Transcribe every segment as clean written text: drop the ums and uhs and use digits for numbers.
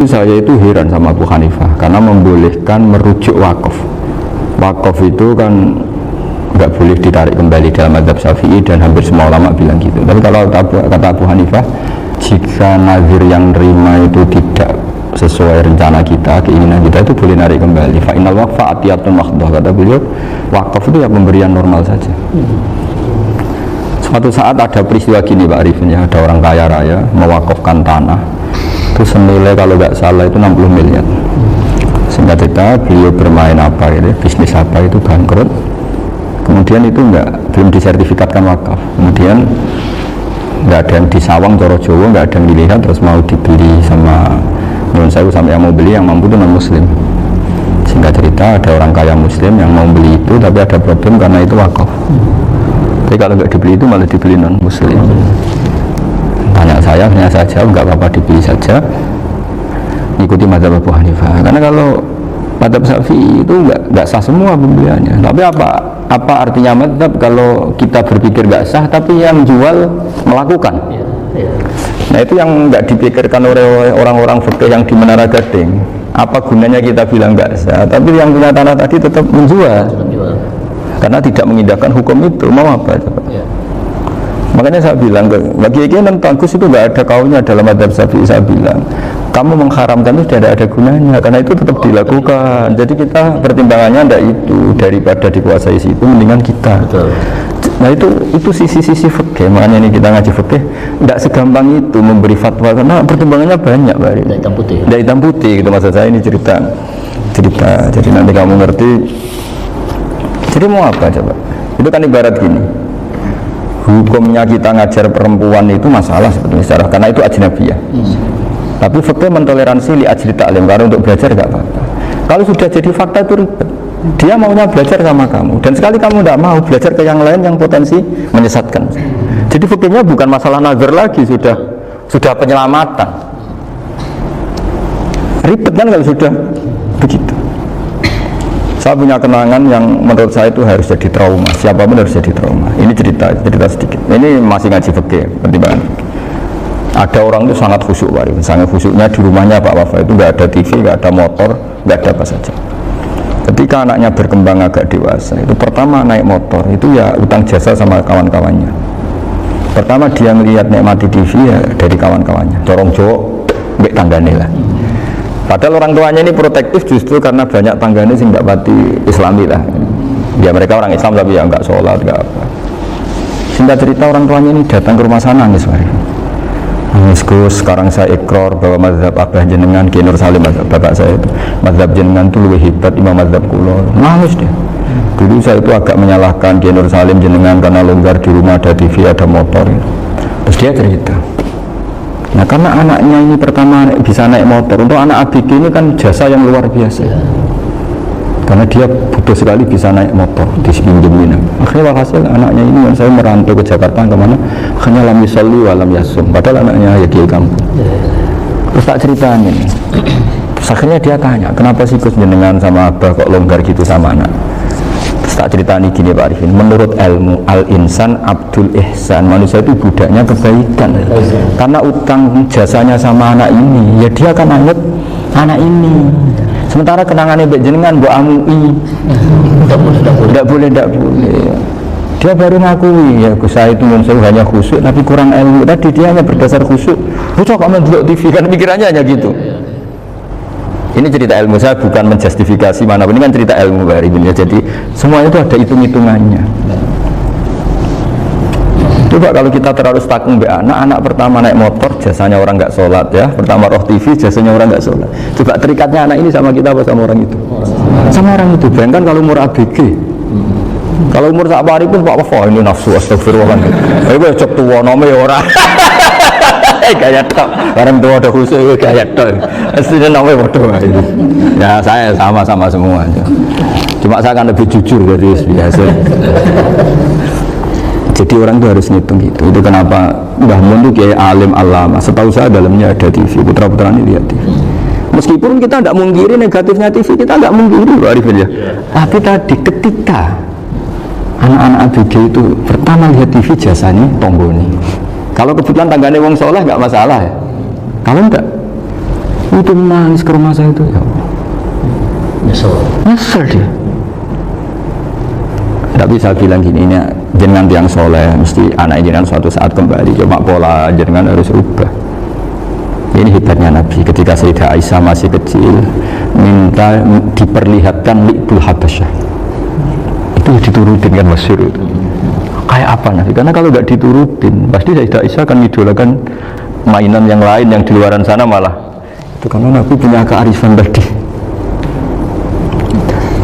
Saya itu heran sama Abu Hanifah karena membolehkan merujuk wakaf. Wakaf itu kan nggak boleh ditarik kembali dalam mazhab Syafi'i dan hampir semua ulama bilang gitu. Tapi kalau kata Abu Hanifah, jika nazir yang nerima itu tidak sesuai rencana kita, keinginan kita, itu boleh narik kembali. Fa innal waqfa atiyatun mahdhah, kata beliau. Wakaf itu ya pemberian normal saja. Suatu saat ada peristiwa gini Pak Arifin, ya, ada orang kaya raya mewakafkan tanah itu senilai kalau nggak salah itu 60 miliar. Singkat cerita beliau bermain apa itu, bisnis apa itu bangkrut. Kemudian itu belum disertifikatkan wakaf. Kemudian nggak ada yang disawang Coro Jowo, nggak ada yang dilihat, terus mau dibeli sama menurut saya sampai yang mau beli yang mampu itu non muslim. Singkat cerita ada orang kaya muslim yang mau beli itu, tapi ada problem karena itu wakaf. Tapi kalau nggak dibeli itu malah dibeli non muslim. Tanya saya jawab nggak apa-apa, dibeli saja, ikuti mazhab Abu Hanifah. Karena kalau mazhab Syafi'i itu nggak sah semua pembeliannya. Tapi apa artinya mazhab kalau kita berpikir nggak sah, tapi yang jual melakukan? Nah itu yang nggak dipikirkan oleh orang-orang fikih yang di Menara Gading. Apa gunanya kita bilang nggak sah, tapi yang punya tanah tadi tetap menjual, karena tidak mengindahkan hukum itu. Mau apa coba? Makanya saya bilang bagi Kiai Tangkus itu nggak ada kaulnya dalam mazhab Syafi'i. Saya bilang kamu mengharamkan itu tidak ada gunanya, karena itu tetap dilakukan. Jadi kita pertimbangannya tidak itu, daripada dikuasai situ mendingan kita. Betul. Nah itu sisi-sisi fikih. Makanya ini kita ngaji fikih tidak segampang itu memberi fatwa, karena pertimbangannya banyak Pak. Dari hitam putih gitu maksud saya. Ini cerita. Jadi nanti kamu ngerti. Jadi mau apa coba? Itu kan ibarat gini. Hukumnya kita ngajar perempuan itu masalah sebetulnya secara, karena itu ajnabiyah. Tapi fakta mentoleransi li ajli ta'lim, karena untuk belajar gak apa-apa. Kalau sudah jadi fakta itu ribet. Dia maunya belajar sama kamu, dan sekali kamu tidak mau belajar ke yang lain yang potensi menyesatkan. Jadi fakta bukan masalah nazar lagi, sudah penyelamatan. Ribet kan kalau sudah begitu. Saya punya kenangan yang menurut saya itu harus jadi trauma. Siapapun harus jadi trauma. Ini cerita sedikit. Ini masih ngaji fikih, pertimbangan. Ada orang itu sangat khusyuk, sangat khusyuknya di rumahnya Pak Wafa itu nggak ada TV, nggak ada motor, nggak ada apa saja. Ketika anaknya berkembang agak dewasa, itu pertama naik motor itu ya utang jasa sama kawan-kawannya. Pertama dia melihat nikmati TV ya dari kawan-kawannya. Dorong Jawa, mbek tanggane lah. Padahal orang tuanya ini protektif justru karena banyak tangganya sih nggak pati Islami lah. Ya mereka orang Islam tapi ya nggak sholat, nggak apa. Singkat cerita orang tuanya ini datang ke rumah sana nangis, nangis Gus. Sekarang saya ikrar bahwa mazhab Abah jenengan Ki Nur Salim, mazhab bapak saya itu, mazhab jenengan itu lebih hebat imam mazhab kulo. Nangis dia. Dulu saya itu agak menyalahkan Ki Nur Salim jenengan karena longgar di rumah ada TV ada motor. Terus dia cerita. Nah karena anaknya ini pertama bisa naik motor, untuk anak ABG ini kan jasa yang luar biasa. Karena dia butuh sekali bisa naik motor, dipinjemin. Akhirnya hasil anaknya ini yang saya merantau ke Jakarta kemana, hanya lam yusalli wa lam yasum. Padahal anaknya ya di kampung. Terus tak ceritanya nih. Akhirnya dia tanya, kenapa sih Gus jenengan sama Abah kok longgar gitu sama anak? Tak ceritani gini Pak Arifin, menurut ilmu al-insan abdul ihsan, manusia itu budaknya kebaikan. Karena utang jasanya sama anak ini, ya dia akan anggap anak ini. Sementara kenangannya mbak jenengan mbak amui, tidak boleh. Dia baru ngakui, ya saya itu saya hanya khusyuk tapi kurang ilmu. Tadi dia hanya berdasar khusyuk. Bocah kok mendelok TV, kan pikirannya hanya gitu. Ini cerita ilmu, saya bukan menjustifikasi mana, ini kan cerita ilmu Pak Arifin ya. Jadi semuanya itu ada hitung-hitungannya. Coba kalau kita terlalu stakung anak pertama naik motor jasanya orang nggak sholat ya, pertama roh TV jasanya orang nggak sholat. Coba terikatnya anak ini sama kita apa sama orang itu? Sama orang itu. Bayangkan kalau umur ABG, kalau umur sak pari pun Pak Wafa ini nafsu astagfirullah kan. Ayo cok tua nome orang. Gaya tok, orang tua ada khusus gaya tok. Aslinya namanya bodoh itu. Ya saya sama-sama semua. Cuma saya akan lebih jujur dari biasa. Jadi orang itu harus ngitung gitu. Itu kenapa Mbah Mun itu kayak alim alama. Setahu saya dalamnya ada TV. Putra-putra ini lihat TV. Meskipun kita tidak mungkiri negatifnya TV, kita tidak mungkiri Pak Arifin ya. Tapi tadi ketika anak-anak ABG itu pertama lihat TV jasanya tombol ini. Kalau kebetulan tanggane wong soleh nggak masalah ya. Kalau enggak, Itu nangis ke rumah saya itu, ya Allah. Nyesel dia. Tidak bisa bilang gini, ini jenengan tiang soleh, mesti anak jenengan suatu saat kembali. Cuma pola jenengan harus ubah. Ini hebatnya Nabi. Ketika Sayyidah Aisyah masih kecil, minta diperlihatkan Li'bul Habasyah. Itu diturutin kan masyhur itu. Kayak apa Nabi? Karena kalau nggak diturutin, pasti Sayyidah Aisyah akan mengidolakan mainan yang lain yang di luaran sana malah. Itu karena Nabi punya kearifan tadi.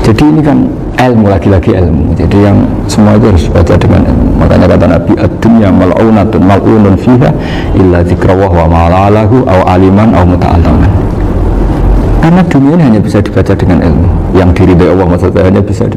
Jadi ini kan ilmu, lagi-lagi ilmu. Jadi yang semua itu harus baca dengan ilmu. Makanya kata Nabi, ad-dunya mal'unatun mal'unun fiha illa dzikrawah wa ma'alalahu aw aliman aw muta'alliman. Karena dunia ini hanya bisa dibaca dengan ilmu. Yang diridai Allah maksudnya hanya bisa